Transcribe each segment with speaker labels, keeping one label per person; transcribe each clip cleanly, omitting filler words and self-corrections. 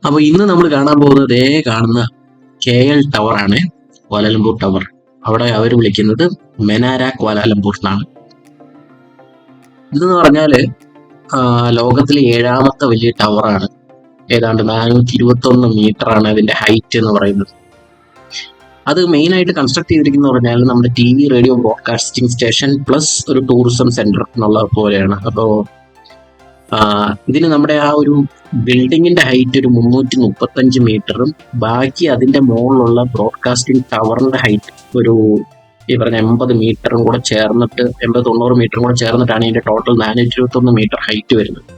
Speaker 1: അപ്പൊ ഇന്ന് നമ്മൾ കാണാൻ പോകുന്നത് കാണുന്ന KL ടവർ ആണ്, ക്വാലാലംപൂർ ടവർ. അവിടെ അവർ വിളിക്കുന്നത് മെനാര ക്വാലാലംപൂർ എന്നാണ്. ഇതെന്ന് പറഞ്ഞാല് ലോകത്തിലെ 7ാമത്തെ വലിയ ടവറാണ്. ഏതാണ്ട് 421 മീറ്റർ ആണ് അതിന്റെ ഹൈറ്റ് എന്ന് പറയുന്നത്. അത് മെയിൻ ആയിട്ട് കൺസ്ട്രക്ട് ചെയ്തിരിക്കുന്ന പറഞ്ഞാൽ നമ്മുടെ TV radio broadcasting station plus ഒരു ടൂറിസം സെന്റർ എന്നുള്ള പോലെയാണ്. അപ്പോൾ ഇതിന് നമ്മുടെ ആ ഒരു ബിൽഡിങ്ങിന്റെ ഹൈറ്റ് ഒരു 335 മീറ്ററും ബാക്കി അതിന്റെ മുകളിലുള്ള ബ്രോഡ്കാസ്റ്റിംഗ് ടവറിന്റെ ഹൈറ്റ് ഒരു ഈ പറഞ്ഞ 80 മീറ്ററും കൂടെ ചേർന്നിട്ട് 80-90 മീറ്ററും കൂടെ ചേർന്നിട്ടാണ് ഇതിന്റെ ടോട്ടൽ 421 മീറ്റർ ഹൈറ്റ് വരുന്നത്.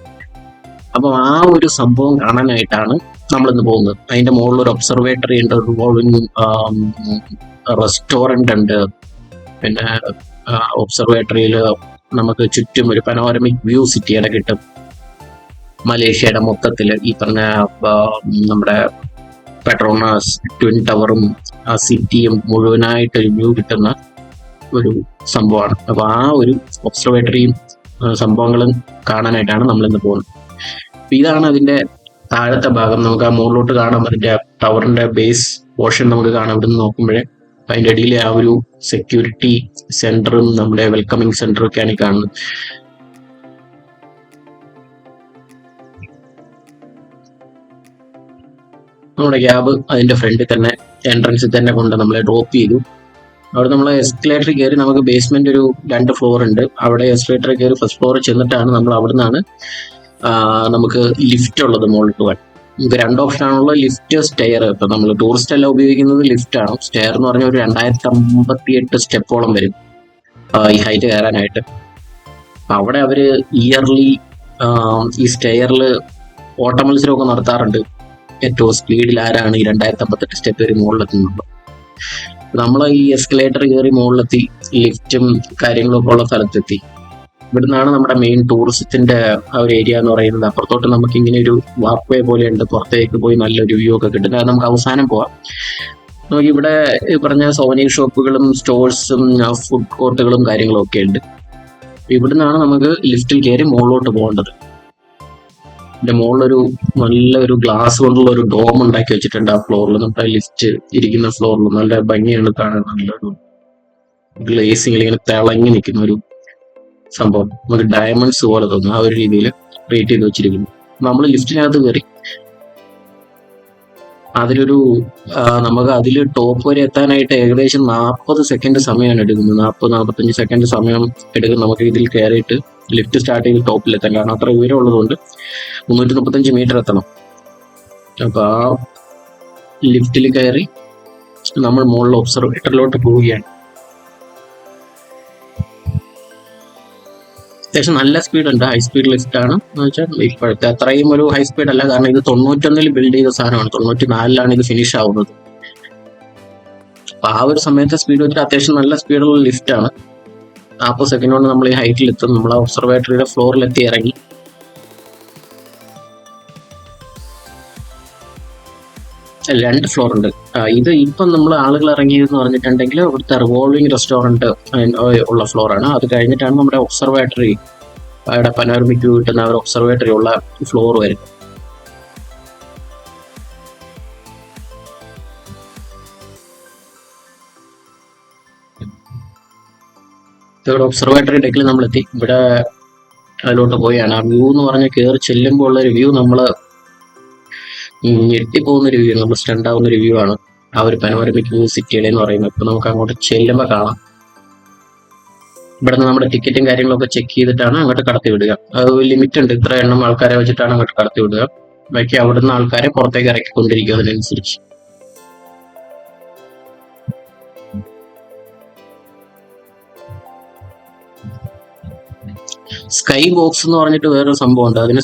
Speaker 1: അപ്പോൾ ആ ഒരു സംഭവം കാണാനായിട്ടാണ് നമ്മളിന്ന് പോകുന്നത്. അതിന്റെ മുകളിൽ ഒരു ഒബ്സർവേറ്ററി ഉണ്ട്, റിവോൾവിംഗ് റെസ്റ്റോറന്റ് ഉണ്ട്. പിന്നെ ഒബ്സർവേറ്ററിയിൽ നമുക്ക് ചുറ്റും ഒരു പനോരമിക് വ്യൂ സിറ്റിയുടെ കിട്ടും. മലേഷ്യയുടെ മൊത്തത്തിൽ ഈ പറഞ്ഞ നമ്മുടെ പെട്രോണാസ് ട്വിൻ ടവറും ആ സിറ്റിയും മുഴുവനായിട്ടൊരു വ്യൂ കിട്ടുന്ന ഒരു സംഭവമാണ്. അപ്പൊ ആ ഒരു ഒബ്സർവേറ്ററിയും സംഭവങ്ങളും കാണാനായിട്ടാണ് നമ്മളിന്ന് പോകുന്നത്. ഇതാണ് അതിന്റെ താഴത്തെ ഭാഗം. നമുക്ക് ആ മുകളിലോട്ട് കാണാം. അതിന്റെ ടവറിന്റെ ബേസ് പോർഷൻ നമുക്ക് കാണാം. ഇവിടെ നിന്ന് നോക്കുമ്പോഴേ അതിന്റെ ഇടയിൽ ആ ഒരു സെക്യൂരിറ്റി സെന്ററും നമ്മുടെ വെൽക്കമിങ് സെന്ററും ഒക്കെയാണ് ഈ കാണുന്നത്. നമ്മുടെ ക്യാബ് അതിന്റെ ഫ്രണ്ടിൽ തന്നെ എൻട്രൻസിൽ തന്നെ കൊണ്ട് നമ്മളെ ഡ്രോപ്പ് ചെയ്തു. അവിടെ നമ്മൾ എസ്കലേറ്റർ കയറി നമുക്ക് ബേസ്മെന്റ് ഒരു 2 ഫ്ലോർ ഉണ്ട്. അവിടെ എസ്കലേറ്റർ കയറി ഫസ്റ്റ് ഫ്ലോറിൽ ചെന്നിട്ടാണ് നമ്മൾ അവിടെ നിന്നാണ് നമുക്ക് ലിഫ്റ്റ് ഉള്ളത് മുകളിൽ പോകാൻ. നമുക്ക് 2 ഓപ്ഷൻ ആണുള്ള ലിഫ്റ്റ്, സ്റ്റെയർ. ഇപ്പൊ നമ്മൾ ടൂറിസ്റ്റ് എല്ലാം ഉപയോഗിക്കുന്നത് ലിഫ്റ്റ് ആണ്. സ്റ്റെയർ എന്ന് പറഞ്ഞാൽ ഒരു 2058 സ്റ്റെപ്പോളം വരും ഈ ഹൈറ്റ് കയറാനായിട്ട്. അവിടെ അവര് ഇയർലി ഈ സ്റ്റെയറിൽ ഓട്ട മത്സരമൊക്കെ നടത്താറുണ്ട്. ഏറ്റവും സ്പീഡിൽ ആരാണ് ഈ 2058 സ്റ്റെപ്പ് വരെ മുകളിലെത്തുന്നത്. നമ്മൾ ഈ എസ്കലേറ്റർ കയറി മുകളിലെത്തി, ലിഫ്റ്റും കാര്യങ്ങളൊക്കെ ഉള്ള സ്ഥലത്തെത്തി. ഇവിടുന്നാണ് നമ്മുടെ മെയിൻ ടൂറിസത്തിന്റെ ആ ഒരു ഏരിയ എന്ന് പറയുന്നത്. അപ്പുറത്തോട്ട് നമുക്ക് ഇങ്ങനെ ഒരു വാക്ക് വേ പോലെ ഉണ്ട്. പുറത്തേക്ക് പോയി നല്ലൊരു വ്യൂ ഒക്കെ കിട്ടും. അത് നമുക്ക് അവസാനം പോവാം. നമുക്ക് ഇവിടെ പറഞ്ഞ സോവനീർ ഷോപ്പുകളും സ്റ്റോഴ്സും ഫുഡ് കോർട്ടുകളും കാര്യങ്ങളും ഒക്കെ ഉണ്ട്. ഇവിടുന്നാണ് നമുക്ക് ലിഫ്റ്റിൽ കയറി മുകളിലോട്ട് പോകേണ്ടത്. ഇതിന്റെ മുകളിലൊരു നല്ലൊരു ഗ്ലാസ് കൊണ്ടുള്ള ഒരു ഡോം ഉണ്ടാക്കി വെച്ചിട്ടുണ്ട് ആ ഫ്ലോറിൽ. നമ്മുടെ ലിഫ്റ്റ് ഇരിക്കുന്ന ഫ്ലോറിൽ നല്ല ഭംഗിയാണ് കാണാൻ. നല്ലൊരു ഗ്ലേസിംഗ് ഇങ്ങനെ തിളങ്ങി നിൽക്കുന്ന ഒരു സംഭവം. നമുക്ക് ഡയമണ്ട്സ് പോലെ തോന്നും. ആ ഒരു രീതിയിൽ ക്രിയേറ്റ് ചെയ്ത് വെച്ചിരിക്കുന്നു. നമ്മൾ ലിഫ്റ്റിനകത്ത് കയറി അതിലൊരു നമുക്ക് അതിൽ ടോപ്പ് വരെ എത്താനായിട്ട് ഏകദേശം 40 സെക്കൻഡ് സമയമാണ് എടുക്കുന്നത്. 40-45 സെക്കൻഡ് സമയം എടുക്കും നമുക്ക് ഇതിൽ കയറിയിട്ട് ലിഫ്റ്റ് സ്റ്റാർട്ട് ചെയ്ത് ടോപ്പിലെത്താൻ. കാരണം അത്ര ഉയരം ഉള്ളതുകൊണ്ട് 335 മീറ്റർ എത്തണം. അപ്പൊ ആ ലിഫ്റ്റിൽ കയറി നമ്മൾ മുകളിൽ ഒബ്സർവേറ്ററിലോട്ട് പോവുകയാണ്. അത്യാവശ്യം നല്ല സ്പീഡ് ഉണ്ട്. ഹൈ സ്പീഡ് ലിഫ്റ്റ് ആണ് എന്ന് വെച്ചാൽ ഇപ്പോഴത്തെ അത്രയും ഒരു ഹൈ സ്പീഡ് അല്ല. കാരണം ഇത് 91 ബിൽഡ് ചെയ്ത സാധനമാണ്. 94 ഇത് ഫിനിഷ് ആവുന്നത്. അപ്പൊ ആ ഒരു സമയത്തെ സ്പീഡ് വെച്ചിട്ട് അത്യാവശ്യം നല്ല സ്പീഡുള്ള ലിഫ്റ്റ് ആണ്. 40 സെക്കൻഡ് കൊണ്ട് നമ്മൾ ഈ ഹൈറ്റിൽ എത്തും. നമ്മൾ ആ ഒബ്സർവേറ്ററിയുടെ ഫ്ലോറിലെത്തി ഇറങ്ങി. രണ്ട് ഫ്ലോർ ഉണ്ട്. ഇത് ഇപ്പം നമ്മൾ ആളുകൾ ഇറങ്ങിയെന്ന് പറഞ്ഞിട്ടുണ്ടെങ്കിൽ ഇവിടുത്തെ റിവോൾവിംഗ് റെസ്റ്റോറന്റ് ഉള്ള ഫ്ലോറാണ്. അത് കഴിഞ്ഞിട്ടാണ് നമ്മുടെ ഒബ്സർവേറ്ററി, അവിടെ പനോരമിക് വ്യൂ കിട്ടുന്ന ഒരു ഒബ്സർവേറ്ററി ഉള്ള ഫ്ലോർ വരും. ഇവിടെ ഒബ്സർവേറ്ററി ഡെക്കിൽ നമ്മളെത്തി. ഇവിടെ അതിലോട്ട് പോയാണ്. ആ വ്യൂ എന്ന് പറഞ്ഞാൽ കയറി ചെല്ലുമ്പോൾ ഉള്ള ഒരു വ്യൂ നമ്മൾ ഞെട്ടിപ്പോകുന്നൊരു വ്യൂ, നമ്മൾ സ്റ്റണ്ട് ആവുന്നൊരു വ്യൂ ആണ് ആ ഒരു പനോരമിക് വ്യൂ സിറ്റിയുടെ എന്ന് പറയുന്നത്. ഇപ്പൊ നമുക്ക് അങ്ങോട്ട് ചെല്ലുമ്പോൾ കാണാം. ഇവിടെ നിന്ന് നമ്മുടെ ടിക്കറ്റും കാര്യങ്ങളൊക്കെ ചെക്ക് ചെയ്തിട്ടാണ് അങ്ങോട്ട് കടത്തി വിടുക. അത് ലിമിറ്റ് ഉണ്ട്. ഇത്ര എണ്ണം ആൾക്കാരെ വെച്ചിട്ടാണ് അങ്ങോട്ട് കടത്തി വിടുക. ബാക്കി അവിടുന്ന് ആൾക്കാരെ പുറത്തേക്ക് ഇറക്കിക്കൊണ്ടിരിക്കുക അതിനനുസരിച്ച്. സ്കൈ ബോക്സ് എന്ന് പറഞ്ഞിട്ട് വേറൊരു സംഭവം ഉണ്ട്. അതിന്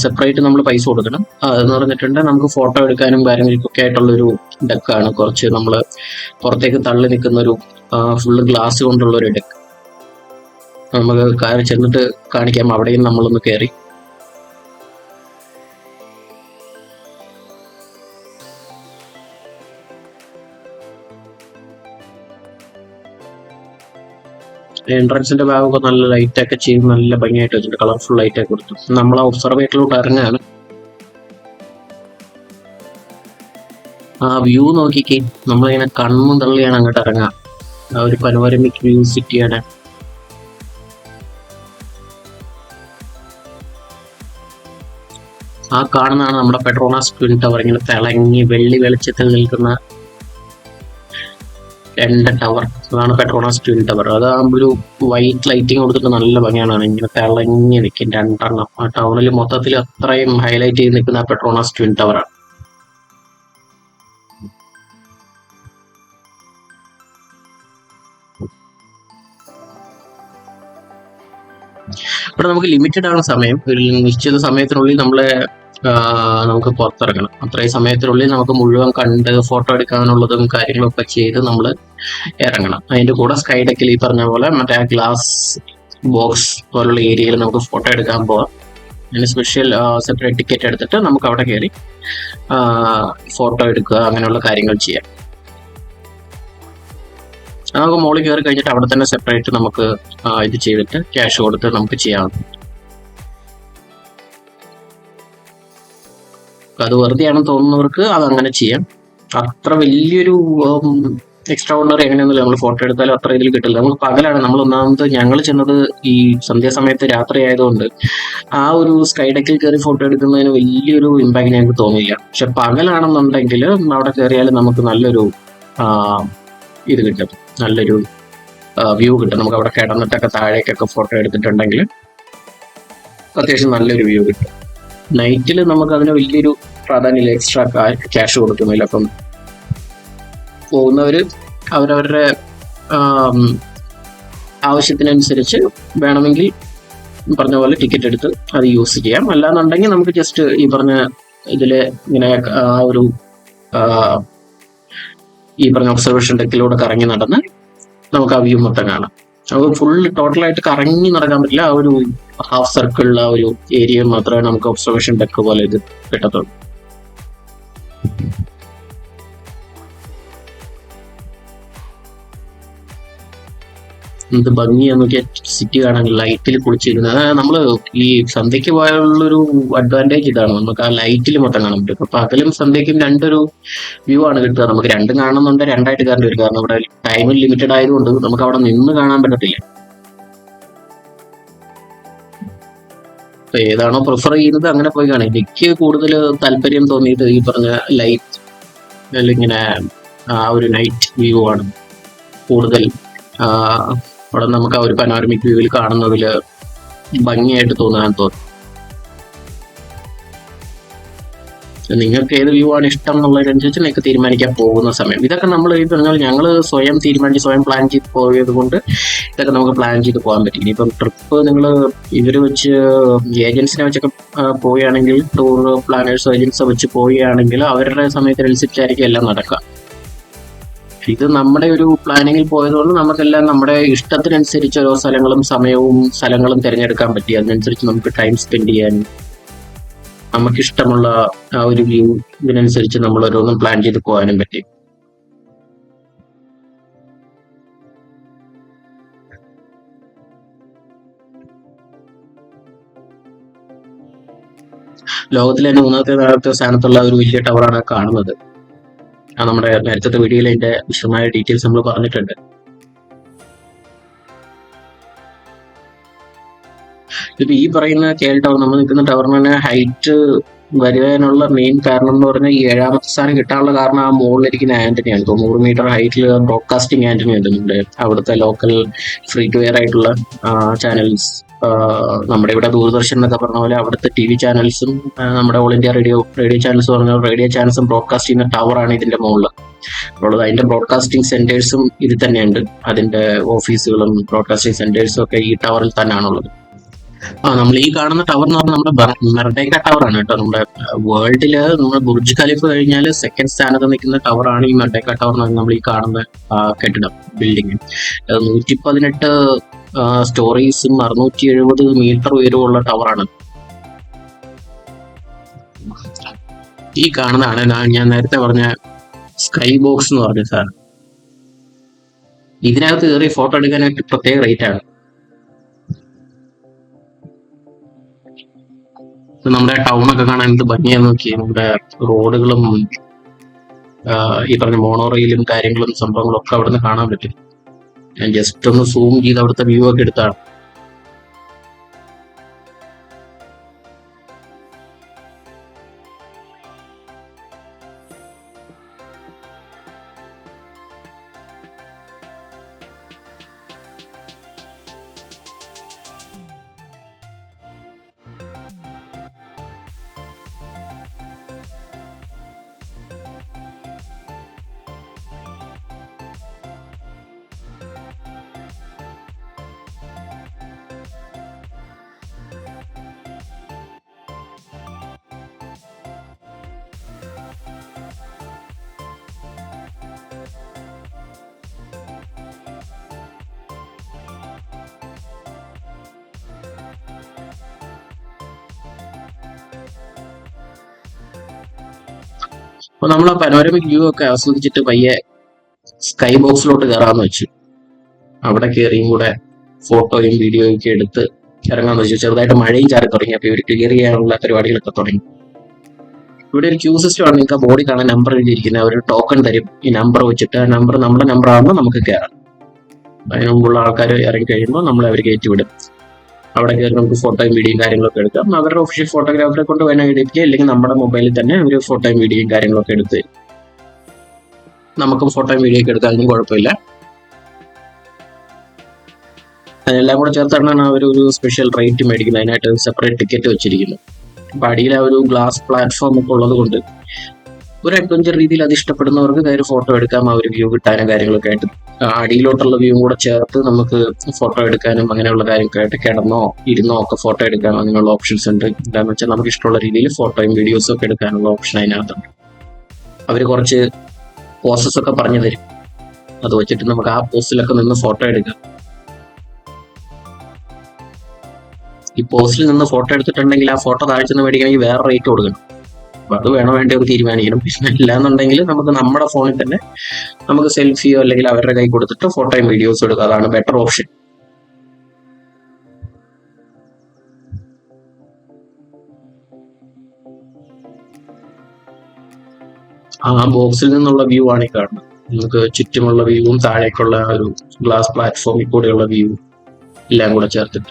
Speaker 1: സെപ്പറേറ്റ് നമ്മൾ പൈസ കൊടുക്കണം. അതെന്ന് പറഞ്ഞിട്ടുണ്ടെങ്കിൽ നമുക്ക് ഫോട്ടോ എടുക്കാനും കാര്യങ്ങൾക്കൊക്കെ ആയിട്ടുള്ളൊരു ഡെക്കാണ്. കുറച്ച് നമ്മൾ പുറത്തേക്ക് തള്ളി നിൽക്കുന്ന ഒരു ഫുള്ള് ഗ്ലാസ് കൊണ്ടുള്ള ഒരു ഡെക്ക്. നമുക്ക് കയറി ചെന്നിട്ട് കാണിക്കാം. അവിടെയും നമ്മളൊന്ന് കയറി. എൻട്രൻസിന്റെ ഭാഗമൊക്കെ നല്ല ലൈറ്റൊക്കെ ചെയ്ത് നല്ല ഭംഗിയായിട്ട് വെച്ചിട്ടുണ്ട്. കളർഫുൾ ലൈറ്റൊക്കെ കൊടുത്തു. നമ്മൾ ആ ഒബ്സർവേറ്ററിലോട്ട് ഇറങ്ങാണ്. ആ വ്യൂ നോക്കിക്കേ, നമ്മളിങ്ങനെ കണ്ണും തള്ളിയാണ് അങ്ങോട്ട് ഇറങ്ങുക. ആ ഒരു പനോരമിക് വ്യൂ സിറ്റിയാണ്. ആ കാണുന്നതാണ് നമ്മുടെ പെട്രോണാസ് ട്വിൻ ടവർ. ഇങ്ങനെ തിളങ്ങി വെള്ളി വെളിച്ചത്തിൽ നിൽക്കുന്ന 2 ടവർ, അതാണ് പെട്രോണാസ് ട്വിൻ ടവർ. അതാകുമ്പോൾ ഒരു വൈറ്റ് ലൈറ്റിംഗ് കൊടുത്തിട്ട് നല്ല ഭംഗിയാണ്. ഇങ്ങനെ തിളങ്ങി നിൽക്കും 2 ആ ടൗണിൽ മൊത്തത്തിൽ അത്രയും ഹൈലൈറ്റ് ചെയ്ത് നിൽക്കുന്ന ആ പെട്രോണാസ് ട്വിൻ ടവറാണ്. ഇവിടെ നമുക്ക് ലിമിറ്റഡ് ആണ് സമയം. ഒരു നിശ്ചിത സമയത്തിനുള്ളിൽ നമുക്ക് പുറത്തിറങ്ങണം. അത്രയും സമയത്തിനുള്ളിൽ നമുക്ക് മുഴുവൻ കണ്ട് ഫോട്ടോ എടുക്കാനുള്ളതും കാര്യങ്ങളൊക്കെ ചെയ്ത് നമ്മൾ ഇറങ്ങണം. അതിന്റെ കൂടെ സ്കൈ ഡെക്കിൽ ഈ പറഞ്ഞ പോലെ മറ്റേ ഗ്ലാസ് ബോക്സ് പോലുള്ള ഏരിയയിൽ നമുക്ക് ഫോട്ടോ എടുക്കാൻ പോവാം. അതിന് സ്പെഷ്യൽ സെപ്പറേറ്റ് ടിക്കറ്റ് എടുത്തിട്ട് നമുക്ക് അവിടെ കയറി ഫോട്ടോ എടുക്കുക, അങ്ങനെയുള്ള കാര്യങ്ങൾ ചെയ്യാം. നമുക്ക് മോളിൽ കയറി കഴിഞ്ഞിട്ട് അവിടെ തന്നെ സെപ്പറേറ്റ് നമുക്ക് ഇത് ചെയ്തിട്ട് ക്യാഷ് കൊടുത്ത് നമുക്ക് ചെയ്യാം. അത് വെറുതെയാണെന്ന് തോന്നുന്നവർക്ക് അത് അങ്ങനെ ചെയ്യാം. അത്ര വലിയൊരു എക്സ്ട്രാ ഓർഡിനറി എങ്ങനെയൊന്നുമില്ല. നമ്മൾ ഫോട്ടോ എടുത്താലും അത്ര ഇതിൽ കിട്ടില്ല. നമുക്ക് പകലാണ്. നമ്മൾ ഒന്നാമത് ഞങ്ങൾ ചെന്നത് ഈ സന്ധ്യാസമയത്ത് രാത്രി ആയതുകൊണ്ട് ആ ഒരു സ്കൈ ഡെക്കിൽ കയറി ഫോട്ടോ എടുക്കുന്നതിന് വലിയൊരു ഇമ്പാക്ട് ഞങ്ങൾക്ക് തോന്നിയില്ല. പക്ഷെ പകലാണെന്നുണ്ടെങ്കിൽ അവിടെ കയറിയാൽ നമുക്ക് നല്ലൊരു ഇത് കിട്ടും, നല്ലൊരു വ്യൂ കിട്ടും. നമുക്ക് അവിടെ കിടന്നിട്ടൊക്കെ താഴേക്കൊക്കെ ഫോട്ടോ എടുത്തിട്ടുണ്ടെങ്കിൽ അത്യാവശ്യം നല്ലൊരു വ്യൂ കിട്ടും. നൈറ്റിൽ നമുക്ക് അതിന് വലിയൊരു പ്രാധാന്യമില്ല, എക്സ്ട്രാ ക്യാഷ് കൊടുക്കുന്നില്ല. അപ്പം പോകുന്നവർ അവരവരുടെ ആവശ്യത്തിനനുസരിച്ച് വേണമെങ്കിൽ പറഞ്ഞ പോലെ ടിക്കറ്റ് എടുത്ത് അത് യൂസ് ചെയ്യാം. അല്ലാന്നുണ്ടെങ്കിൽ നമുക്ക് ജസ്റ്റ് ഈ പറഞ്ഞ ഇതിൽ ഇങ്ങനെ ഒരു ഈ പറഞ്ഞ ഒബ്സർവേഷൻ ഡെക്കിലൂടെ കറങ്ങി നടന്ന് നമുക്ക് ആ വ്യൂ മൊത്തം കാണാം. നമുക്ക് ഫുൾ ടോട്ടലായിട്ട് കറങ്ങി നടക്കാൻ പറ്റില്ല. ആ ഒരു ഹാഫ് സർക്കിളിൽ ആ ഒരു ഏരിയ മാത്രമേ നമുക്ക് ഒബ്സർവേഷൻ ഡെക്ക് പോലെ ഇത് കിട്ടത്തുള്ളൂ. എന്ത് ഭംഗിയാ നോക്കിയാൽ സിറ്റി കാണാൻ, ലൈറ്റിൽ കുളിച്ചിരുന്നത്. നമ്മള് ഈ സന്ധ്യക്ക് പോയുള്ളൊരു അഡ്വാൻറ്റേജ് ഇതാണ്, നമുക്ക് ആ ലൈറ്റിൽ മൊത്തം കാണാൻ പറ്റും. ഇപ്പൊ പകലും സന്ധ്യക്കും രണ്ടൊരു വ്യൂ ആണ് കിട്ടുക. നമുക്ക് രണ്ടും കാണണമെന്നുണ്ടെങ്കിൽ 2ആയിട്ട് കറണ്ട് വരും. കാരണം ഇവിടെ ടൈമിൽ ലിമിറ്റഡ് ആയതുകൊണ്ട് നമുക്ക് അവിടെ നിന്ന് കാണാൻ പറ്റത്തില്ല. ഏതാണോ പ്രിഫർ ചെയ്യുന്നത് അങ്ങനെ പോയി കാണാം. എനിക്ക് കൂടുതൽ താല്പര്യം തോന്നിയിട്ട് ഈ പറഞ്ഞ ലൈറ്റ് ഇങ്ങനെ ആ ഒരു നൈറ്റ് വ്യൂ ആണ് കൂടുതൽ. അവിടെ നമുക്ക് ആ ഒരു പനോരമിക് വ്യൂവിൽ കാണുന്നതിൽ ഭംഗിയായിട്ട് തോന്നാൻ തോന്നും. നിങ്ങൾക്ക് ഏത് വ്യൂ ആണ് ഇഷ്ടം എന്നുള്ളതിനനുസരിച്ച് നിങ്ങൾക്ക് തീരുമാനിക്കാൻ പോകുന്ന സമയം. ഇതൊക്കെ നമ്മൾ ഈ പറഞ്ഞാൽ ഞങ്ങൾ സ്വയം തീരുമാനിച്ച് സ്വയം പ്ലാൻ ചെയ്ത് പോയത് കൊണ്ട് ഇതൊക്കെ നമുക്ക് പ്ലാൻ ചെയ്ത് പോകാൻ പറ്റും. ഇനിയിപ്പം ട്രിപ്പ് നിങ്ങൾ ഇവർ വെച്ച് ഏജൻസിനെ വെച്ചൊക്കെ പോവുകയാണെങ്കിൽ, ടൂർ പ്ലാനേഴ്സോ ഏജൻസോ വെച്ച് പോവുകയാണെങ്കിൽ അവരുടെ സമയത്തിനനുസരിച്ചായിരിക്കും എല്ലാം നടക്കുക. ഇത് നമ്മുടെ ഒരു പ്ലാനിങ്ങിൽ പോയതുകൊണ്ട് നമുക്കെല്ലാം നമ്മുടെ ഇഷ്ടത്തിനനുസരിച്ച് ഓരോ സ്ഥലങ്ങളും തിരഞ്ഞെടുക്കാൻ പറ്റി. അതിനനുസരിച്ച് നമുക്ക് ടൈം സ്പെൻഡ് ചെയ്യാൻ, നമുക്കിഷ്ടമുള്ള ആ ഒരു വ്യൂ ഇതിനനുസരിച്ച് നമ്മൾ ഓരോന്നും പ്ലാൻ ചെയ്ത് പോകാനും പറ്റി. ലോകത്തിലെ തന്നെ 3-ാമത്തെ സ്ഥാനത്തുള്ള ഒരു വലിയ ടവറാണ് കാണുന്നത്. നമ്മുടെ നേരത്തെ വീഡിയോയിൽ അതിന്റെ വിശദമായ ഡീറ്റെയിൽസ് നമ്മൾ പറഞ്ഞിട്ടുണ്ട്. ഇപ്പൊ ഈ പറയുന്ന KL ടവർ, നമ്മൾ നിൽക്കുന്ന ടവറിന് തന്നെ ഹൈറ്റ് വരുവാനുള്ള മെയിൻ കാരണം എന്ന് പറഞ്ഞാൽ ഈ 7ാമത്തെ സ്ഥാനം കിട്ടാനുള്ള കാരണം ആ മുകളിലിരിക്കുന്ന ആന്റണിയാണ്. 90 മീറ്റർ ഹൈറ്റിൽ ബ്രോഡ്കാസ്റ്റിംഗ് ആന്റണി ഉണ്ട്. അവിടുത്തെ ലോക്കൽ ഫ്രീ ടു എയർ ആയിട്ടുള്ള ചാനൽസ്, നമ്മുടെ ഇവിടെ ദൂരദർശൻ എന്നൊക്കെ പറഞ്ഞ പോലെ അവിടുത്തെ TV ചാനൽസും നമ്മുടെ ഓൾ ഇന്ത്യ റേഡിയോ ചാനൽസ് പറഞ്ഞ റേഡിയോ ചാനൽസും ബ്രോഡ്കാസ്റ്റ് ചെയ്യുന്ന ടവറാണ് ഇതിന്റെ മുകളിൽ ഉള്ളത്. അതിന്റെ ബ്രോഡ്കാസ്റ്റിംഗ് സെന്റേഴ്സും ഇതിൽ തന്നെയുണ്ട്. അതിന്റെ ഓഫീസുകളും ബ്രോഡ്കാസ്റ്റിംഗ് സെന്റേഴ്സും ഒക്കെ ഈ ടവറിൽ തന്നെയാണുള്ളത്. നമ്മൾ ഈ കാണുന്ന ടവർ എന്ന് പറഞ്ഞാൽ നമ്മുടെ മെർഡേക്ക ടവർ ആണ് കേട്ടോ. നമ്മുടെ വേൾഡില് നമ്മുടെ ബുർജ് ഖലീഫ കഴിഞ്ഞാൽ സെക്കൻഡ് സ്ഥാനത്ത് നിൽക്കുന്ന ടവറാണ് ഈ മെർഡേക്ക ടവർ എന്ന് പറഞ്ഞാൽ നമ്മൾ ഈ കാണുന്ന കെട്ടിടം, ബിൽഡിംഗ്. 118 സ്റ്റോറീസും 670 മീറ്റർ ഉയരമുള്ള ടവറാണ്. ഈ കാണുന്നതാണ് ഞാൻ നേരത്തെ പറഞ്ഞ സ്കൈ ബോക്സ് എന്ന് പറഞ്ഞ സാധനം. ഇതിനകത്ത് കയറി ഫോട്ടോ എടുക്കാനായിട്ട് പ്രത്യേക റേറ്റ് ആണ്. നമ്മുടെ ടൗണൊക്കെ കാണാൻ എന്ത് ഭംഗിയാന്ന് നോക്കി. നമ്മുടെ റോഡുകളും ഈ പറഞ്ഞ മോണോറയിലും കാര്യങ്ങളും സംഭവങ്ങളും ഒക്കെ അവിടുന്ന് കാണാൻ പറ്റും. ഞാൻ ജസ്റ്റ് ഒന്ന് സൂം ചെയ്ത് അവിടുത്തെ വ്യൂ ഒക്കെ എടുത്താണ്. അപ്പൊ നമ്മൾ ആ പനോരമിക് വ്യൂ ഒക്കെ ആസ്വദിച്ചിട്ട് പയ്യെ സ്കൈ ബോക്സിലോട്ട് കയറാന്ന് വെച്ചു. അവിടെ കയറിയും കൂടെ ഫോട്ടോയും വീഡിയോയും ഒക്കെ എടുത്ത് ഇറങ്ങാന്ന് വെച്ചു. ചെറുതായിട്ട് മഴയും ചാറി തുടങ്ങി. അപ്പൊ ഇവർ ക്ലിയർ ചെയ്യാനുള്ള പരിപാടികളൊക്കെ തുടങ്ങി. ഇവിടെ ഒരു ക്യൂ സിസ്റ്റം ആണ്. നിങ്ങൾക്ക് ആ ബോർഡിൽ കാണാൻ നമ്പർ എഴുതിയിരിക്കുന്നത്. അവർ ടോക്കൺ തരും. ഈ നമ്പർ വെച്ചിട്ട് ആ നമ്പർ നമ്മുടെ നമ്പർ ആകുമ്പോൾ നമുക്ക് കയറാം. അതിന് മുമ്പുള്ള ആൾക്കാർ ഇറങ്ങി കഴിയുമ്പോൾ നമ്മളെ അവർ കയറ്റി വിടും. അവിടെ കയറി നമുക്ക് ഫോട്ടോയും വീഡിയോയും കാര്യങ്ങളൊക്കെ എടുക്കാം. അവരുടെ ഒഫീഷ്യൽ ഫോട്ടോഗ്രാഫറെ കൊണ്ട് വേണം എടുക്കുക, അല്ലെങ്കിൽ നമ്മുടെ മൊബൈലിൽ തന്നെ അവർ ഫോട്ടോയും വീഡിയോയും കാര്യങ്ങളൊക്കെ എടുത്ത് നമുക്കും ഫോട്ടോയും വീഡിയോ ഒക്കെ എടുക്കാനൊന്നും കുഴപ്പമില്ല. അതിനെല്ലാം കൂടെ ചേർത്താണ് അവർ ഒരു സ്പെഷ്യൽ റേറ്റ് മേടിക്കുന്നത്. അതിനായിട്ട് സെപ്പറേറ്റ് ടിക്കറ്റ് വെച്ചിരിക്കുന്നു. അപ്പൊ അടിയിൽ ആ ഒരു ഗ്ലാസ് പ്ലാറ്റ്ഫോം ഒക്കെ ഉള്ളത് കൊണ്ട് ഒരു അഡ്വഞ്ചർ രീതിയിൽ അത് ഇഷ്ടപ്പെടുന്നവർക്ക് കയറി ഫോട്ടോ എടുക്കാം. ആ ഒരു വ്യൂ കിട്ടാനും കാര്യങ്ങളൊക്കെ ആയിട്ട് അടിയിലോട്ടുള്ള വ്യൂ കൂടെ ചേർത്ത് നമുക്ക് ഫോട്ടോ എടുക്കാനും അങ്ങനെയുള്ള കാര്യങ്ങളൊക്കെ ആയിട്ട് കിടന്നോ ഇരുന്നോ ഒക്കെ ഫോട്ടോ എടുക്കാം. അങ്ങനെയുള്ള ഓപ്ഷൻസ് ഉണ്ട്. എന്താണെന്ന് വെച്ചാൽ നമുക്ക് ഇഷ്ടമുള്ള രീതിയിൽ ഫോട്ടോയും വീഡിയോസും ഒക്കെ എടുക്കാനുള്ള ഓപ്ഷൻ അതിനകത്തുണ്ട്. അവർ കുറച്ച് പോസസ് ഒക്കെ പറഞ്ഞു തരും. അത് വെച്ചിട്ട് നമുക്ക് ആ പോസ്റ്റിലൊക്കെ നിന്ന് ഫോട്ടോ എടുക്കാം. ഈ പോസ്റ്റിൽ നിന്ന് ഫോട്ടോ എടുത്തിട്ടുണ്ടെങ്കിൽ ആ ഫോട്ടോ താഴ്ചന്ന് മേടിക്കണമെങ്കിൽ വേറെ റേറ്റ് കൊടുക്കണം. അപ്പൊ അത് വേണോ വേണ്ടി അവർ തീരുമാനിക്കണം. പിന്നെ ഇല്ലാന്നുണ്ടെങ്കിൽ നമുക്ക് നമ്മുടെ ഫോണിൽ തന്നെ നമുക്ക് സെൽഫിയോ അല്ലെങ്കിൽ അവരുടെ കൈ കൊടുത്തിട്ട് ഫോട്ടോയും വീഡിയോസും എടുക്കുക. അതാണ് ബെറ്റർ ഓപ്ഷൻ. ആ ബോക്സിൽ നിന്നുള്ള വ്യൂ ആണ് ഈ കാണുന്നത്. നമുക്ക് ചുറ്റുമുള്ള വ്യൂവും താഴേക്കുള്ള ഒരു ഗ്ലാസ് പ്ലാറ്റ്ഫോമിൽ കൂടെയുള്ള വ്യൂ എല്ലാം കൂടെ ചേർത്തിട്ട്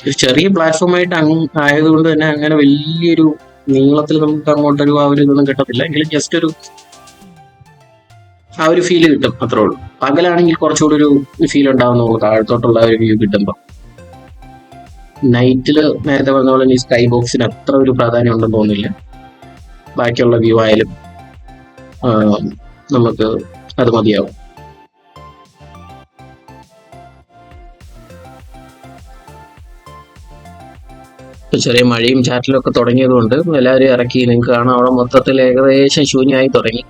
Speaker 1: ഒരു ചെറിയ പ്ലാറ്റ്ഫോമായിട്ട് ആയതുകൊണ്ട് തന്നെ അങ്ങനെ വലിയൊരു നീളത്തിൽ നമുക്ക് അങ്ങോട്ടൊരു ആ ഒരു ഇതൊന്നും കിട്ടത്തില്ല. എങ്കിലും ജസ്റ്റ് ഒരു ആ ഒരു ഫീല് കിട്ടും, അത്രേ ഉള്ളൂ. പകലാണെങ്കിൽ കുറച്ചുകൂടി ഒരു ഫീൽ ഉണ്ടാവുന്നുള്ളൂ താഴത്തോട്ടുള്ള ഒരു വ്യൂ കിട്ടുമ്പോൾ. നൈറ്റില് നേരത്തെ പറഞ്ഞ പോലെ ഈ സ്കൈ ബോക്സിന് അത്ര ഒരു പ്രാധാന്യം ഉണ്ടെന്ന് തോന്നുന്നില്ല. ബാക്കിയുള്ള വ്യൂ ആയാലും നമുക്ക് അത് മതിയാവും. ചെറിയ മഴയും ചാറ്റലും ഒക്കെ തുടങ്ങിയത് കൊണ്ട് എല്ലാവരും ഇറക്കി. നിങ്ങൾക്ക് കാണാം അവിടെ മൊത്തത്തിൽ ഏകദേശം ശൂന്യമായി തുടങ്ങി.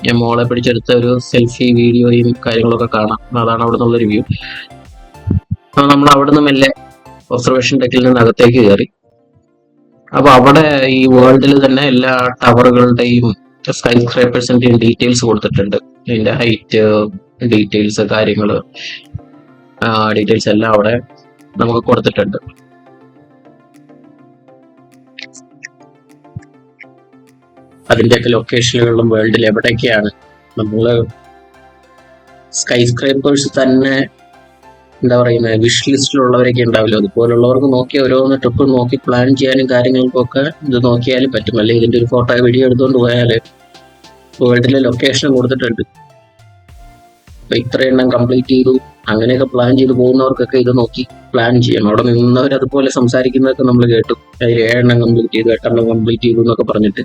Speaker 1: ഞാൻ മോളെ പിടിച്ചെടുത്ത ഒരു സെൽഫി വീഡിയോയും കാര്യങ്ങളൊക്കെ കാണാം. അതാണ് അവിടെ നിന്നുള്ളൊരു വ്യൂ. അപ്പൊ നമ്മൾ അവിടെ നിന്ന് മെല്ലെ ഒബ്സർവേഷൻ ഡെക്കിൽ നിന്ന് അകത്തേക്ക് കയറി. അപ്പൊ അവിടെ ഈ വേൾഡിൽ തന്നെ എല്ലാ ടവറുകളുടെയും സ്കൈ സ്ക്രേപ്പേഴ്സിന്റെയും ഡീറ്റെയിൽസ് കൊടുത്തിട്ടുണ്ട്. അതിന്റെ ഹൈറ്റ്, ഡീറ്റെയിൽസ്, കാര്യങ്ങള്, ഡീറ്റെയിൽസ് എല്ലാം അവിടെ നമുക്ക് കൊടുത്തിട്ടുണ്ട്. അതിന്റെയൊക്കെ ലൊക്കേഷനുകളിലും വേൾഡിൽ എവിടെയൊക്കെയാണ് നമ്മള് സ്കൈ സ്ക്രേപ്പേഴ്സ് തന്നെ എന്താ പറയുന്നത് വിഷ് ലിസ്റ്റിലുള്ളവരൊക്കെ ഉണ്ടാവില്ലോ, അതുപോലുള്ളവർക്ക് നോക്കി ഓരോന്ന് ട്രിപ്പ് നോക്കി പ്ലാൻ ചെയ്യാനും കാര്യങ്ങൾക്കൊക്കെ ഇത് നോക്കിയാലും പറ്റും. അല്ലെങ്കിൽ ഇതിന്റെ ഒരു ഫോട്ടോ വീഡിയോ എടുത്തുകൊണ്ട് പോയാൽ വേൾഡിലെ ലൊക്കേഷൻ കൊടുത്തിട്ടുണ്ട്. അപ്പൊ ഇത്ര എണ്ണം കംപ്ലീറ്റ് ചെയ്തു അങ്ങനെയൊക്കെ പ്ലാൻ ചെയ്ത് പോകുന്നവർക്കൊക്കെ ഇത് നോക്കി പ്ലാൻ ചെയ്യണം. അവിടെ നിന്നവർ അതുപോലെ സംസാരിക്കുന്നതൊക്കെ നമ്മൾ കേട്ടു. അതിൽ 7 എണ്ണം കംപ്ലീറ്റ് ചെയ്തു, 8 എണ്ണം കംപ്ലീറ്റ് ചെയ്തു എന്നൊക്കെ പറഞ്ഞിട്ട്.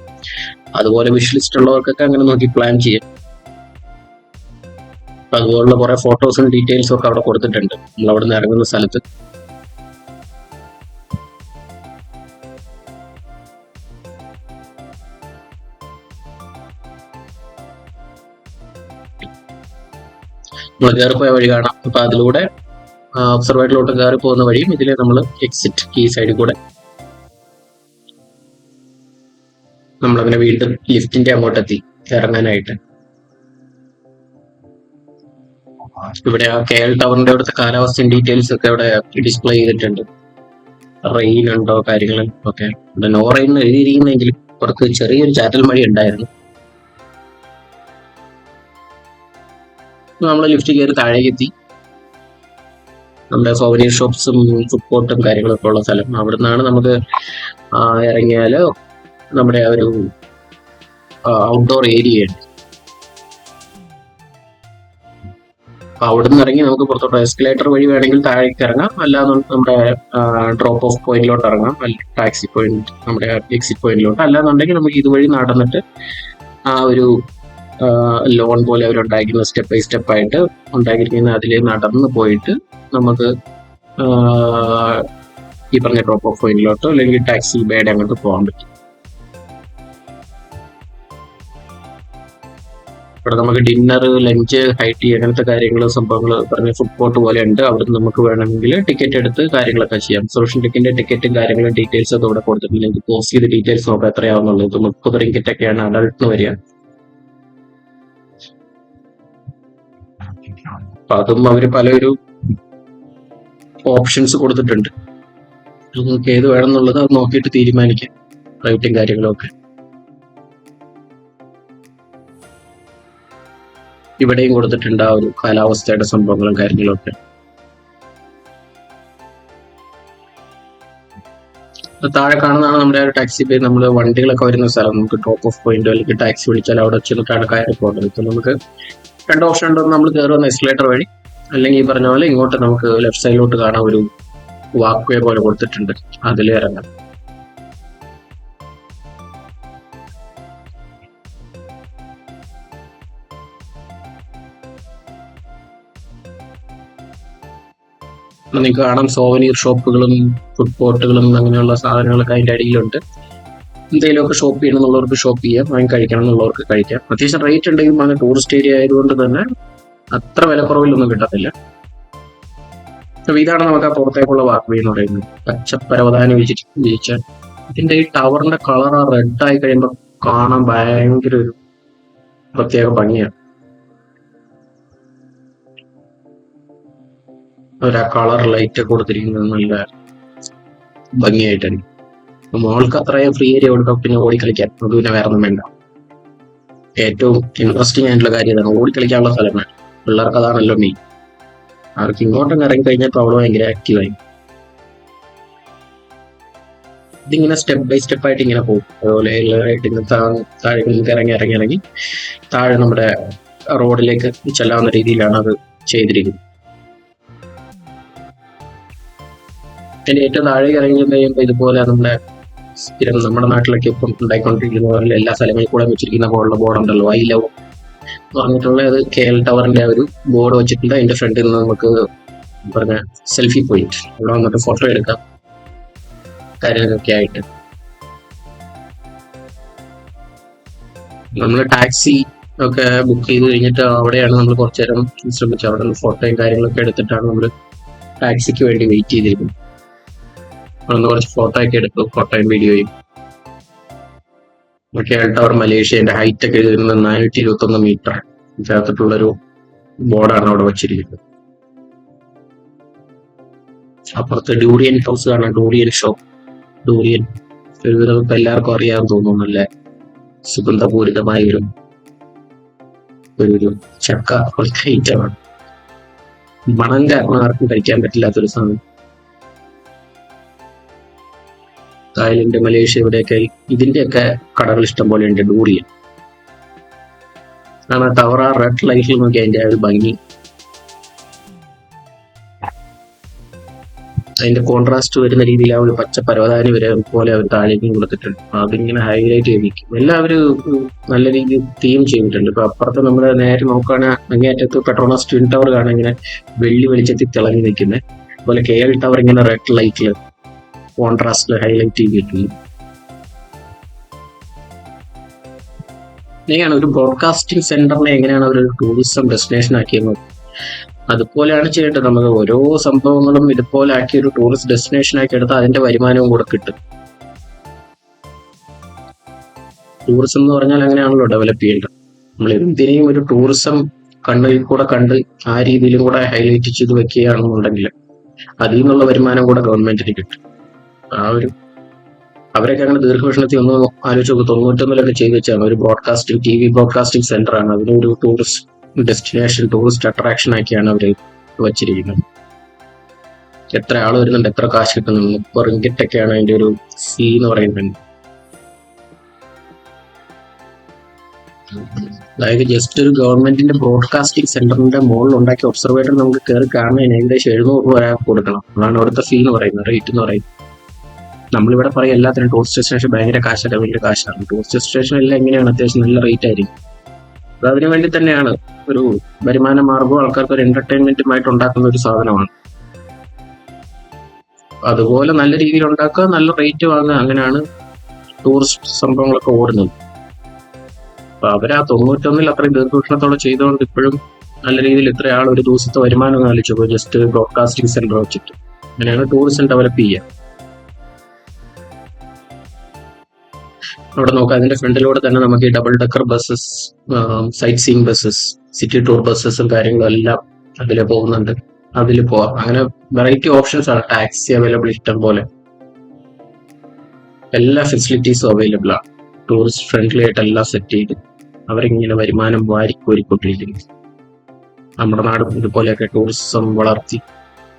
Speaker 1: അതുപോലെ വിഷ് ലിസ്റ്റ് ഉള്ളവർക്കൊക്കെ അങ്ങനെ നോക്കി പ്ലാൻ ചെയ്യാം. അതുപോലുള്ള കുറെ ഫോട്ടോസും ഡീറ്റെയിൽസും ഒക്കെ അവിടെ കൊടുത്തിട്ടുണ്ട് നമ്മൾ അവിടെ നിന്ന് ഇറങ്ങുന്ന സ്ഥലത്ത്. നമ്മൾ കയറിപ്പോയ വഴി കാണാം. അപ്പൊ അതിലൂടെ ഒബ്സർവേറ്ററിലോട്ട് കയറി പോകുന്ന വഴിയും ഇതിലെ നമ്മൾ എക്സിറ്റ് ഈ സൈഡിൽ കൂടെ നമ്മളങ്ങനെ വീണ്ടും ലിഫ്റ്റിന്റെ അങ്ങോട്ടെത്തി ഇറങ്ങാനായിട്ട്. ഇവിടെ ആ കെ എൽ ടവറിന്റെ അവിടുത്തെ കാലാവസ്ഥയും ഡീറ്റെയിൽസ് ഒക്കെ ഇവിടെ ഡിസ്പ്ലേ ചെയ്തിട്ടുണ്ട്. റെയിൻ ഉണ്ടോ കാര്യങ്ങളും ഒക്കെ. ഇവിടെ നോ റെയിൻ എഴുതിയിരിക്കുന്നെങ്കിൽ പുറത്ത് ചെറിയൊരു ചാറ്റൽ മഴ ഉണ്ടായിരുന്നു. നമ്മൾ ലിഫ്റ്റ് കയറി താഴേക്ക് എത്തി. നമ്മുടെ സോവനീർ ഷോപ്സും ഫുഡ് കോർട്ടും കാര്യങ്ങളൊക്കെ ഉള്ള സ്ഥലം. അവിടെ നിന്നാണ് നമുക്ക് ഇറങ്ങിയാൽ നമ്മുടെ ആ ഒരു ഔട്ട്ഡോർ ഏരിയ ഉണ്ട്. അപ്പൊ അവിടെ നിന്ന് ഇറങ്ങി നമുക്ക് പുറത്തോട്ട് എസ്കലേറ്റർ വഴി വേണമെങ്കിൽ താഴേക്ക് ഇറങ്ങാം, അല്ലാതെ നമ്മുടെ ഡ്രോപ്പ് ഓഫ് പോയിന്റിലോട്ട് ഇറങ്ങാം, ടാക്സി പോയിന്റ് നമ്മുടെ എക്സിറ്റ് പോയിന്റിലോട്ട്. അല്ലാന്നുണ്ടെങ്കിൽ നമുക്ക് ഇതുവഴി നടന്നിട്ട് ആ ഒരു ലോൺ പോലെ അവരുണ്ടായിരിക്കുന്ന സ്റ്റെപ്പ് ബൈ സ്റ്റെപ്പ് ആയിട്ട് ഉണ്ടാക്കിയിരിക്കുന്ന അതിൽ നടന്ന് പോയിട്ട് നമുക്ക് ഈ പറഞ്ഞ ഡ്രോപ്പ് ഓഫ് പോയിന്റിലോട്ടോ അല്ലെങ്കിൽ ടാക്സി ബേഡ് അങ്ങോട്ട് പോകാൻ പറ്റും. ഇവിടെ നമുക്ക് ഡിന്നർ, ലഞ്ച്, ഹൈ ടീ അങ്ങനത്തെ കാര്യങ്ങൾ സംഭവങ്ങൾ പറഞ്ഞ ഫുഡ് കോർട്ട് പോലെ ഉണ്ട്. അവിടെ നമുക്ക് വേണമെങ്കിൽ ടിക്കറ്റ് എടുത്ത് കാര്യങ്ങളൊക്കെ ചെയ്യാം. സോഷ്യൽ ടിക്കറ്റിന്റെ ടിക്കറ്റും കാര്യങ്ങളും ഡീറ്റെയിൽസ് ഒക്കെ ഇവിടെ കൊടുത്തിട്ടുണ്ട്. എനിക്ക് പോസ്റ്റ് ചെയ്ത ഡീറ്റെയിൽസ് നോക്കാം എത്രയാവുന്നുള്ളത്. 30 റിങ്കറ്റ് ഒക്കെയാണ് അഡൾട്ടിന് വരിക. അപ്പൊ അതും അവര് പലൊരു ഓപ്ഷൻസ് കൊടുത്തിട്ടുണ്ട്. നിങ്ങൾക്ക് ഏത് വേണമെന്നുള്ളത് അത് നോക്കിയിട്ട് തീരുമാനിക്കാം, റേറ്റും കാര്യങ്ങളും ഒക്കെ. ഇവിടെയും കൊടുത്തിട്ടുണ്ട് ആ ഒരു കാലാവസ്ഥയുടെ സംഭവങ്ങളും കാര്യങ്ങളും ഒക്കെ. താഴെ കാണുന്നതാണ് നമ്മുടെ ഒരു ടാക്സി പേ. നമ്മൾ വണ്ടികളൊക്കെ വരുന്ന സ്ഥലം. നമുക്ക് ഡ്രോപ്പ് ഓഫ് പോയിന്റ് അല്ലെങ്കിൽ ടാക്സി വിളിച്ചാൽ അവിടെ ചെന്നിട്ടാണ് കയറി പോകേണ്ടത്. ഇപ്പൊ നമുക്ക് 2 ഓപ്ഷൻ ഉണ്ട്. നമ്മൾ കയറുന്ന എസ്കലേറ്റർ വഴി, അല്ലെങ്കിൽ ഈ പറഞ്ഞ പോലെ ഇങ്ങോട്ട് നമുക്ക് ലെഫ്റ്റ് സൈഡിലോട്ട് കാണാൻ ഒരു വാക്ക് വേ പോലെ കൊടുത്തിട്ടുണ്ട്, അതിൽ ഇറങ്ങാം. നിങ്ങൾക്ക് കാണാം സോവനീർ ഷോപ്പുകളും ഫുഡ് കോർട്ടുകളും അങ്ങനെയുള്ള സാധനങ്ങളൊക്കെ അതിന്റെ അടിയിലുണ്ട്. എന്തെങ്കിലുമൊക്കെ ഷോപ്പ് ചെയ്യണം എന്നുള്ളവർക്ക് ഷോപ്പ് ചെയ്യാം, വാങ്ങി കഴിക്കണം എന്നുള്ളവർക്ക് കഴിക്കാം. അത്യാവശ്യം റേറ്റ് ഉണ്ടെങ്കിലും അങ്ങനെ ടൂറിസ്റ്റ് ഏരിയ ആയതുകൊണ്ട് തന്നെ അത്ര വിലക്കുറവിലൊന്നും കിട്ടത്തില്ല. അപ്പൊ ഇതാണ് നമുക്ക് ആ പുറത്തേക്കുള്ള വാക്ക് വേ എന്ന് പറയുന്നത്. പച്ചപ്പരവതാനി വിരിച്ച ഇതിന്റെ ഈ ടവറിന്റെ കളർ ആ റെഡ് ആയി കഴിയുമ്പോൾ കാണാൻ ഭയങ്കര ഒരു പ്രത്യേക ഭംഗിയാണ്. ഒരു ആ കളർ ലൈറ്റ് ഒക്കെ കൊടുത്തിരിക്കുന്നത് നല്ല ഭംഗിയായിട്ടുണ്ട്. മോൾക്ക് അത്രയും ഫ്രീ ഏരിയ കൊടുക്കാം, പിന്നെ ഓടിക്കളിക്കാൻ. അത് പിന്നെ വേറെ ഒന്നും വേണ്ട. ഏറ്റവും ഇൻട്രസ്റ്റിംഗ് ആയിട്ടുള്ള കാര്യം ഇതാണ്, ഓടിക്കളിക്കാനുള്ള സ്ഥലമാണ്. പിള്ളേർക്ക് അതാണല്ലോ മെയിൻ. അവർക്ക് ഇങ്ങോട്ടൊക്കെ ഇറങ്ങി കഴിഞ്ഞപ്പോൾ അവള് ഭയങ്കര ആക്റ്റീവായി. ഇതിങ്ങനെ സ്റ്റെപ്പ് ബൈ സ്റ്റെപ്പ് ആയിട്ട് ഇങ്ങനെ പോകും. അതുപോലെ താഴെ ഇറങ്ങി താഴെ നമ്മുടെ റോഡിലേക്ക് ചെല്ലാവുന്ന രീതിയിലാണ് അത് ചെയ്തിരിക്കുന്നത്. പിന്നെ ഏറ്റവും താഴേക്ക് ഇറങ്ങി കഴിയുമ്പോൾ ഇതുപോലെ നമ്മുടെ സ്ഥിരം നമ്മുടെ നാട്ടിലൊക്കെ ഇപ്പം ഉണ്ടായിക്കൊണ്ടിരിക്കുന്ന പോലെ എല്ലാ സ്ഥലങ്ങളിൽ കൂടെ വെച്ചിരിക്കുന്ന പോലുള്ള ബോർഡുണ്ടല്ലോ, ഐ ലവ് പറഞ്ഞിട്ടുള്ള അത് കെ എൽ ടവറിന്റെ ഒരു ബോർഡ് വെച്ചിട്ടുണ്ട്. അതിന്റെ ഫ്രണ്ടിൽ നിന്ന് നമുക്ക് പറഞ്ഞ സെൽഫി പോയിന്റ്, അവിടെ വന്നിട്ട് ഫോട്ടോ എടുക്കാം കാര്യങ്ങളൊക്കെ ആയിട്ട്. നമ്മൾ ടാക്സി ഒക്കെ ബുക്ക് ചെയ്ത് കഴിഞ്ഞിട്ട് അവിടെയാണ് നമ്മൾ കുറച്ചു നേരം ശ്രമിച്ചത്. അവിടെ നിന്ന് ഫോട്ടോയും കാര്യങ്ങളൊക്കെ എടുത്തിട്ടാണ് നമ്മൾ ടാക്സിക്ക് വേണ്ടി വെയിറ്റ് ചെയ്തിരിക്കുന്നത്. അന്ന് കുറച്ച് ഫോട്ടോ ഒക്കെ എടുത്തു, ഫോട്ടോയും വീഡിയോയും. കെ എൽ ടവർ മലേഷ്യന്റെ ഹൈറ്റ് ഒക്കെ എഴുതുന്നത് 421 മീറ്റർ ചേർത്തിട്ടുള്ളൊരു ബോർഡാണ് അവിടെ വെച്ചിരിക്കുന്നത്. അപ്പുറത്ത് ഡൂറിയൻ ഹൗസ് ആണ്, ഡൂറിയൻ ഷോപ്പ്. ഡൂറിയൻ ഇപ്പൊ എല്ലാവർക്കും അറിയാൻ തോന്നുന്നു, നല്ല സുഗന്ധപൂരിതമായ ഒരു ചക്ക പോലത്തെ ഐറ്റമാണ്. മണം കാരണം ആർക്കും കഴിക്കാൻ പറ്റില്ലാത്തൊരു സാധനം. തായ്ലൻഡ്, മലേഷ്യ ഇവിടെയൊക്കെ ഇതിന്റെയൊക്കെ കടകൾ ഇഷ്ടം പോലെ ഉണ്ട്. ഡൂറിയൻ ആണ് ടവർ. ആ റെഡ് ലൈറ്റിൽ നോക്കി അതിന്റെ ഒരു ഭംഗി, അതിന്റെ കോൺട്രാസ്റ്റ് വരുന്ന രീതിയിൽ ആ ഒരു പച്ച പരവതാനി വരെ പോലെ അവർ താഴേക്കും കൊടുത്തിട്ടുണ്ട്. അതിങ്ങനെ ഹൈലൈറ്റ് ചെയ്തിരിക്കും. എല്ലാവരും നല്ല രീതിയിൽ തീം ചെയ്തിട്ടുണ്ട്. ഇപ്പൊ അപ്പുറത്ത് നമ്മൾ നേരെ നോക്കുകയാണെങ്കിൽ അങ്ങേയറ്റത്ത് പെട്രോണസ് ട്വിൻ ടവർ കാണാൻ ഇങ്ങനെ വെള്ളി വെളിച്ചത്തിൽ തിളങ്ങി നിൽക്കുന്നത്. അതുപോലെ കെ എൽ ടവർ ഇങ്ങനെ റെഡ് ലൈറ്റില് കോൺട്രാസ്റ്റ് ഹൈലൈറ്റ് ചെയ്തിട്ടുണ്ട്. എങ്ങനെയാണ് ഒരു ബ്രോഡ്കാസ്റ്റിംഗ് സെന്ററിനെ എങ്ങനെയാണ് ഒരു ടൂറിസം ഡെസ്റ്റിനേഷൻ ആക്കിയത്, അതുപോലെയാണ് ചെയ്യേണ്ടത്. നമുക്ക് ഓരോ സംഭവങ്ങളും ഇതുപോലെ ആക്കി ഒരു ടൂറിസ്റ്റ് ഡെസ്റ്റിനേഷൻ ആക്കി എടുത്താൽ അതിന്റെ വരുമാനവും കൂടെ കിട്ടും. ടൂറിസം എന്ന് പറഞ്ഞാൽ അങ്ങനെയാണല്ലോ ഡെവലപ്പ് ചെയ്യേണ്ടത്. നമ്മൾ എന്തിനേയും ഒരു ടൂറിസം കണ്ണിൽ കൂടെ കണ്ട് ആ രീതിയിലും കൂടെ ഹൈലൈറ്റ് ചെയ്ത് വെക്കുകയാണെന്നുണ്ടെങ്കിൽ അതിൽ നിന്നുള്ള വരുമാനം കൂടെ ഗവൺമെന്റിന് കിട്ടും. ആ ഒരു അവരൊക്കെ അങ്ങനെ ദീർഘവീക്ഷണത്തിൽ ഒന്ന് ആലോചിച്ച് നോക്കും. 91 ചെയ്തു വെച്ചാണ് ഒരു ബ്രോഡ്കാസ്റ്റിംഗ് TV ബ്രോഡ്കാസ്റ്റിംഗ് സെന്റർ ആണ്. അതിനൊരു ടൂറിസ്റ്റ് ഡെസ്റ്റിനേഷൻ, ടൂറിസ്റ്റ് അട്രാക്ഷൻ ആക്കിയാണ് അവർ വച്ചിരിക്കുന്നത്. എത്ര ആൾ വരുന്നുണ്ട്, എത്ര കാശ് കിട്ടുന്നുണ്ട്, 30 റിങ്കിറ്റൊക്കെയാണ് അതിന്റെ ഒരു ഫീ എന്ന് പറയുന്നത്. അതായത് ജസ്റ്റ് ഒരു ഗവൺമെന്റിന്റെ ബ്രോഡ്കാസ്റ്റിംഗ് സെന്ററിന്റെ മുകളിൽ ഉണ്ടാക്കിയ ഒബ്സർവേറ്റർ നമുക്ക് കയറി കാണുന്നതിന് ഏകദേശം 700 രൂപ കൊടുക്കണം. അതാണ് അവിടുത്തെ ഫീ എന്ന് പറയുന്നത്, റേറ്റ് എന്ന് പറയുന്നത്. നമ്മളിവിടെ പറയും എല്ലാത്തിനും ടൂറിസ്റ്റ് ഡെസ്റ്റിനേഷൻ ഭയങ്കര കാശല്ല, ഭയങ്കര കാശാണ്. ടൂറിസ്റ്റ് ഡെസ്റ്റിനേഷനെല്ലാം എങ്ങനെയാണ് അത്യാവശ്യം നല്ല റേറ്റ് ആയിരിക്കും. അത് അതിനു വേണ്ടി തന്നെയാണ്, ഒരു വരുമാന മാർഗവും ആൾക്കാർക്ക് ഒരു എന്റർടൈൻമെന്റുമായിട്ട് ഉണ്ടാക്കുന്ന ഒരു സാധനമാണ്. അതുപോലെ നല്ല രീതിയിൽ ഉണ്ടാക്കുക, നല്ല റേറ്റ് വാങ്ങുക, അങ്ങനെയാണ് ടൂറിസ്റ്റ് സംഭവങ്ങളൊക്കെ ഓടുന്നത്. അപ്പൊ അവരാ 91 അത്രയും ദീർഘവീക്ഷണത്തോടെ ചെയ്തുകൊണ്ട് ഇപ്പോഴും നല്ല രീതിയിൽ ഇത്ര ആൾ ഒരു ദിവസത്തെ വരുമാനം ആലോചിച്ചു ജസ്റ്റ് ബ്രോഡ്കാസ്റ്റിംഗ് സെന്റർ വെച്ചിട്ട്. അങ്ങനെയാണ് ടൂറിസം ഡെവലപ്പ് ചെയ്യുക. അവിടെ നോക്കാം, അതിന്റെ ഫ്രണ്ടിലൂടെ തന്നെ നമുക്ക് ഈ double decker buses, sightseeing buses, city tour ബസ്സസും കാര്യങ്ങളും എല്ലാം അതിൽ പോകുന്നുണ്ട്. അതിൽ പോവാം. അങ്ങനെ വെറൈറ്റി ഓപ്ഷൻസ് ആണ്. ടാക്സി അവൈലബിൾ ഇഷ്ടം പോലെ, എല്ലാ ഫെസിലിറ്റീസും അവൈലബിൾ ആണ്. ടൂറിസ്റ്റ് ഫ്രണ്ട്ലി ആയിട്ട് എല്ലാം സെറ്റ് ചെയ്ത് അവരിങ്ങനെ വരുമാനം വാരിക്കോരിക്കൊണ്ടിരിക്കുന്നു. നമ്മുടെ നാടും ഇതുപോലെയൊക്കെ ടൂറിസം വളർത്തി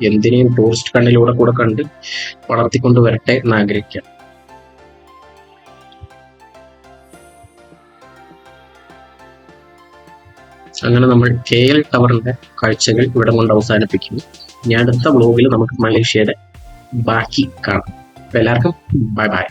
Speaker 1: എന്തിനേയും ടൂറിസ്റ്റ് കണ്ണിലൂടെ കൂടെ കണ്ട് വളർത്തിക്കൊണ്ട് വരട്ടെ എന്ന് ആഗ്രഹിക്കാം. അങ്ങനെ നമ്മൾ KL ടവറിന്റെ കാഴ്ചകൾ ഇവിടെ കൊണ്ട് അവസാനിപ്പിക്കുന്നു. ഇനി അടുത്ത വ്ലോഗിൽ നമുക്ക് മലേഷ്യയുടെ ബാക്കി കാണാം. എല്ലാവർക്കും ബൈ ബൈ.